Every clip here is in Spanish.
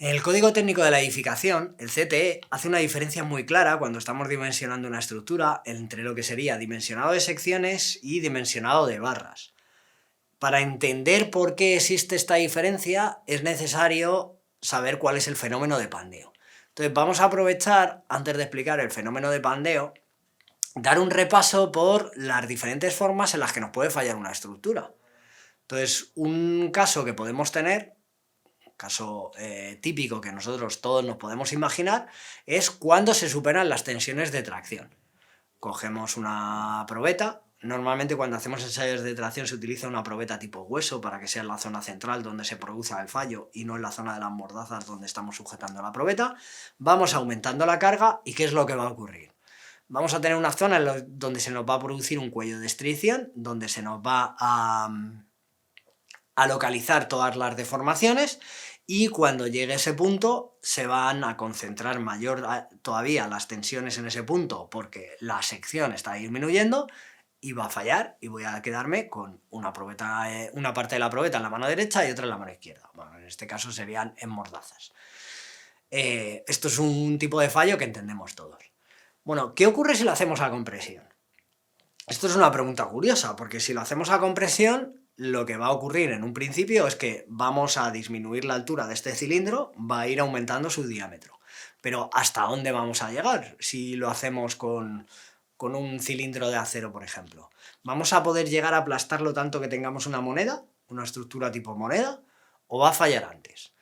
En el código técnico de la edificación, el CTE hace una diferencia muy clara cuando estamos dimensionando una estructura entre lo que sería dimensionado de secciones y dimensionado de barras. Para entender por qué existe esta diferencia es necesario saber cuál es el fenómeno de pandeo. Entonces vamos a aprovechar, antes de explicar el fenómeno de pandeo, dar un repaso por las diferentes formas en las que nos puede fallar una estructura. Entonces, un caso que podemos tener, caso típico que nosotros todos nos podemos imaginar, es cuando se superan las tensiones de tracción. Cogemos una probeta, normalmente cuando hacemos ensayos de tracción se utiliza una probeta tipo hueso para que sea en la zona central donde se produce el fallo y no en la zona de las mordazas donde estamos sujetando la probeta. Vamos aumentando la carga y ¿qué es lo que va a ocurrir? Vamos a tener una zona donde se nos va a producir un cuello de estrición, donde se nos va a localizar todas las deformaciones y cuando llegue a ese punto se van a concentrar mayor todavía las tensiones en ese punto porque la sección está disminuyendo y va a fallar y voy a quedarme con una probeta, una parte de la probeta en la mano derecha y otra en la mano izquierda. Bueno, en este caso serían en mordazas. Esto es un tipo de fallo que entendemos todos. Bueno, ¿qué ocurre si lo hacemos a compresión? Esto es una pregunta curiosa, porque si lo hacemos a compresión, lo que va a ocurrir en un principio es que vamos a disminuir la altura de este cilindro, va a ir aumentando su diámetro. Pero ¿hasta dónde vamos a llegar si lo hacemos con un cilindro de acero, por ejemplo? ¿Vamos a poder llegar a aplastarlo tanto que tengamos una moneda, una estructura tipo moneda, o va a fallar antes?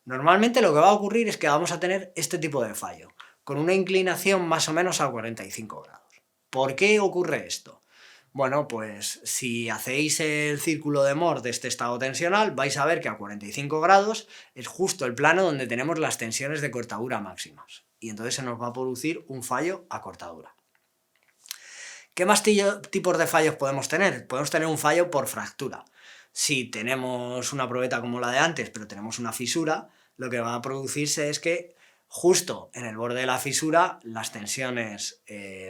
Normalmente lo que va a ocurrir es que vamos a tener este tipo de fallo, con una inclinación más o menos a 45 grados. ¿Por qué ocurre esto? Bueno, pues si hacéis el círculo de Mohr de este estado tensional, vais a ver que a 45 grados es justo el plano donde tenemos las tensiones de cortadura máximas. Y entonces se nos va a producir un fallo a cortadura. ¿Qué más tipos de fallos podemos tener? Podemos tener un fallo por fractura. Si tenemos una probeta como la de antes, pero tenemos una fisura, lo que va a producirse es que justo en el borde de la fisura las tensiones,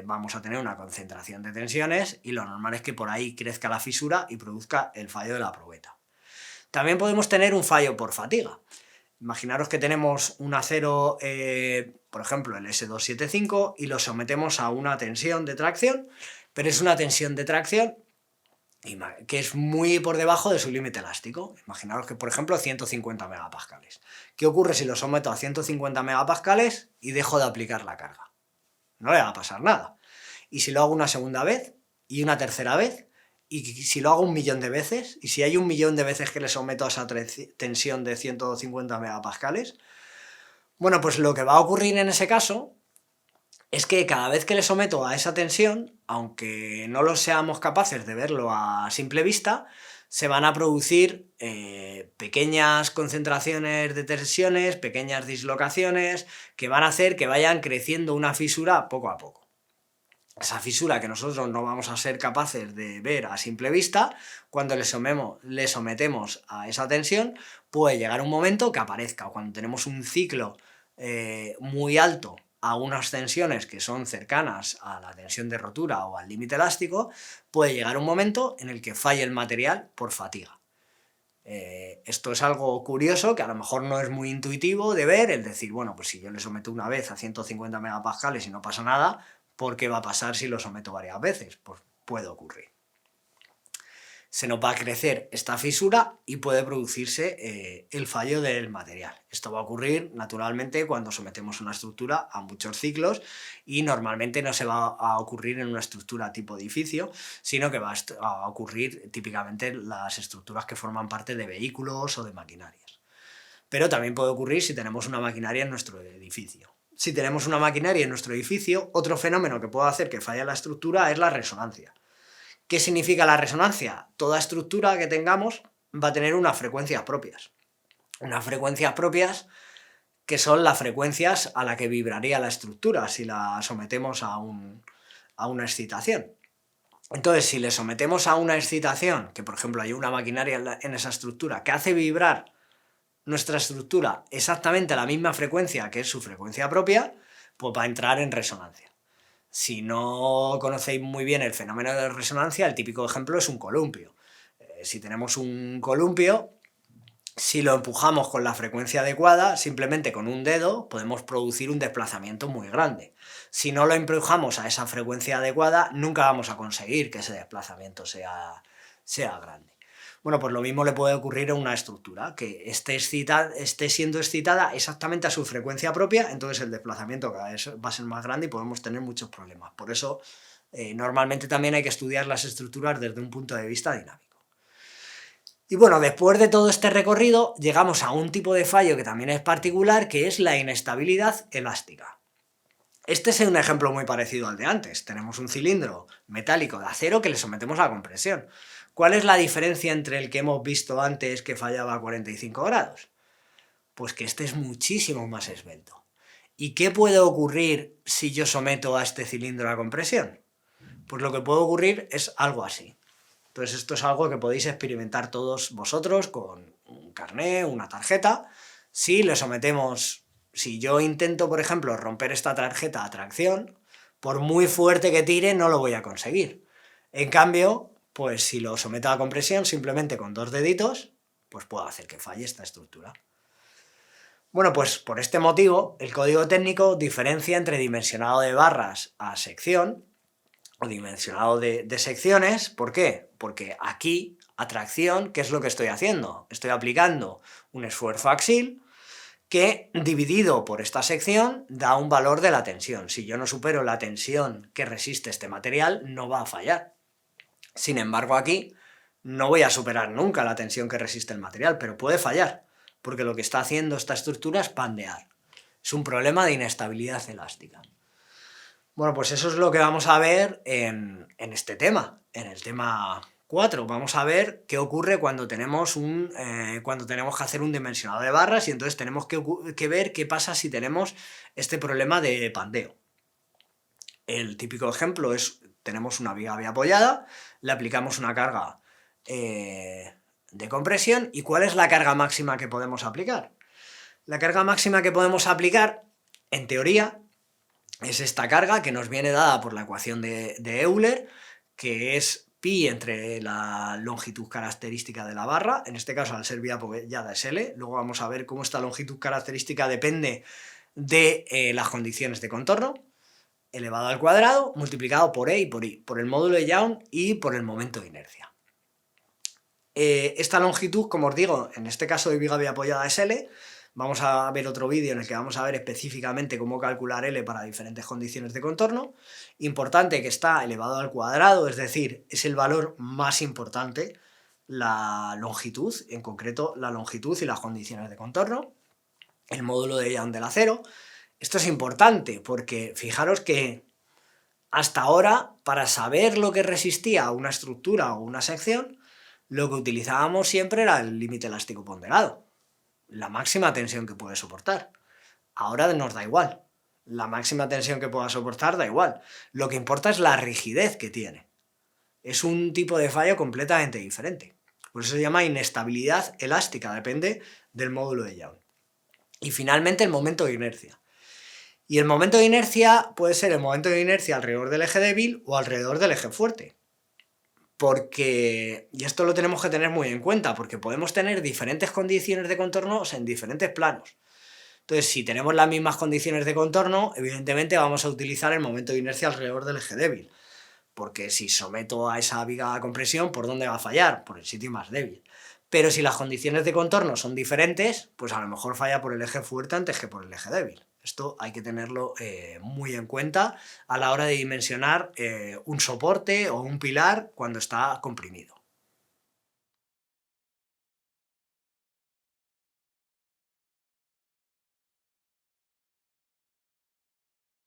vamos a tener una concentración de tensiones y lo normal es que por ahí crezca la fisura y produzca el fallo de la probeta. También podemos tener un fallo por fatiga. Imaginaros que tenemos un acero, por ejemplo el S275, y lo sometemos a una tensión de tracción, pero es una tensión de tracción que es muy por debajo de su límite elástico. Imaginaros que, por ejemplo, 150 megapascales. ¿Qué ocurre si lo someto a 150 megapascales y dejo de aplicar la carga? No le va a pasar nada. Y si lo hago una segunda vez y una tercera vez, y si lo hago 1.000.000 de veces, y si hay 1.000.000 de veces que le someto a esa tensión de 150 megapascales, bueno, pues lo que va a ocurrir en ese caso es que cada vez que le someto a esa tensión, aunque no lo seamos capaces de verlo a simple vista, se van a producir pequeñas concentraciones de tensiones, pequeñas dislocaciones, que van a hacer que vayan creciendo una fisura poco a poco. Esa fisura que nosotros no vamos a ser capaces de ver a simple vista, cuando le sometemos a esa tensión, puede llegar un momento que aparezca, o cuando tenemos un ciclo muy alto a unas tensiones que son cercanas a la tensión de rotura o al límite elástico, puede llegar un momento en el que falle el material por fatiga. Esto es algo curioso que a lo mejor no es muy intuitivo de ver, el decir, bueno, pues si yo le someto una vez a 150 megapascales y no pasa nada, ¿por qué va a pasar si lo someto varias veces? Pues puede ocurrir. Se nos va a crecer esta fisura y puede producirse el fallo del material. Esto va a ocurrir naturalmente cuando sometemos una estructura a muchos ciclos y normalmente no se va a ocurrir en una estructura tipo edificio, sino que va a ocurrir típicamente en las estructuras que forman parte de vehículos o de maquinarias. Pero también puede ocurrir si tenemos una maquinaria en nuestro edificio. Si tenemos una maquinaria en nuestro edificio, otro fenómeno que puede hacer que falle la estructura es la resonancia. ¿Qué significa la resonancia? Toda estructura que tengamos va a tener unas frecuencias propias. Unas frecuencias propias que son las frecuencias a la que vibraría la estructura si la sometemos a una excitación. Entonces, si le sometemos a una excitación, que por ejemplo hay una maquinaria en esa estructura que hace vibrar nuestra estructura exactamente a la misma frecuencia que es su frecuencia propia, pues va a entrar en resonancia. Si no conocéis muy bien el fenómeno de resonancia, el típico ejemplo es un columpio. Si tenemos un columpio, Si lo empujamos con la frecuencia adecuada, simplemente con un dedo podemos producir un desplazamiento muy grande. Si no lo empujamos a esa frecuencia adecuada, nunca vamos a conseguir que ese desplazamiento sea grande. Bueno, pues lo mismo le puede ocurrir a una estructura, que esté siendo excitada exactamente a su frecuencia propia, entonces el desplazamiento cada vez va a ser más grande y podemos tener muchos problemas. Por eso, normalmente también hay que estudiar las estructuras desde un punto de vista dinámico. Y bueno, después de todo este recorrido, llegamos a un tipo de fallo que también es particular, que es la inestabilidad elástica. Este es un ejemplo muy parecido al de antes. Tenemos un cilindro metálico de acero que le sometemos a compresión. ¿Cuál es la diferencia entre el que hemos visto antes que fallaba a 45 grados? Pues que este es muchísimo más esbelto. ¿Y qué puede ocurrir si yo someto a este cilindro a compresión? Pues lo que puede ocurrir es algo así. Entonces esto es algo que podéis experimentar todos vosotros con un carné, una tarjeta. Si le sometemos, si yo intento, por ejemplo, romper esta tarjeta a tracción, por muy fuerte que tire no lo voy a conseguir. En cambio, pues si lo someto a compresión simplemente con 2 deditos, pues puedo hacer que falle esta estructura. Bueno, pues por este motivo el código técnico diferencia entre dimensionado de barras a sección o dimensionado de secciones. ¿Por qué? Porque aquí, a tracción, ¿qué es lo que estoy haciendo? Estoy aplicando un esfuerzo axil que, dividido por esta sección, da un valor de la tensión. Si yo no supero la tensión que resiste este material, no va a fallar. Sin embargo, aquí no voy a superar nunca la tensión que resiste el material, pero puede fallar, porque lo que está haciendo esta estructura es pandear. Es un problema de inestabilidad elástica. Bueno, pues eso es lo que vamos a ver en este tema, en el tema 4. Vamos a ver qué ocurre cuando tenemos que hacer un dimensionado de barras y entonces tenemos que ver qué pasa si tenemos este problema de pandeo. El típico ejemplo es, tenemos una viga apoyada, le aplicamos una carga de compresión, ¿y cuál es la carga máxima que podemos aplicar? La carga máxima que podemos aplicar, en teoría, es esta carga que nos viene dada por la ecuación de Euler, que es pi entre la longitud característica de la barra, en este caso al ser vía apoyada es L, luego vamos a ver cómo esta longitud característica depende de las condiciones de contorno, elevado al cuadrado, multiplicado por E y por I, por el módulo de Young y por el momento de inercia. Esta longitud, como os digo, en este caso de viga apoyada es L. Vamos a ver otro vídeo en el que vamos a ver específicamente cómo calcular L para diferentes condiciones de contorno. Importante que está elevado al cuadrado, es decir, es el valor más importante, la longitud, en concreto la longitud y las condiciones de contorno, el módulo de Young del acero. Esto es importante porque fijaros que hasta ahora, para saber lo que resistía a una estructura o una sección, lo que utilizábamos siempre era el límite elástico ponderado, la máxima tensión que puede soportar. Ahora nos da igual, la máxima tensión que pueda soportar da igual, lo que importa es la rigidez que tiene. Es un tipo de fallo completamente diferente, por eso se llama inestabilidad elástica, depende del módulo de Young. Y finalmente el momento de inercia. Y el momento de inercia puede ser el momento de inercia alrededor del eje débil o alrededor del eje fuerte. Y esto lo tenemos que tener muy en cuenta, porque podemos tener diferentes condiciones de contorno en diferentes planos. Entonces, si tenemos las mismas condiciones de contorno, evidentemente vamos a utilizar el momento de inercia alrededor del eje débil, porque si someto a esa viga a compresión, ¿por dónde va a fallar? Por el sitio más débil. Pero si las condiciones de contorno son diferentes, pues a lo mejor falla por el eje fuerte antes que por el eje débil. Esto hay que tenerlo muy en cuenta a la hora de dimensionar un soporte o un pilar cuando está comprimido.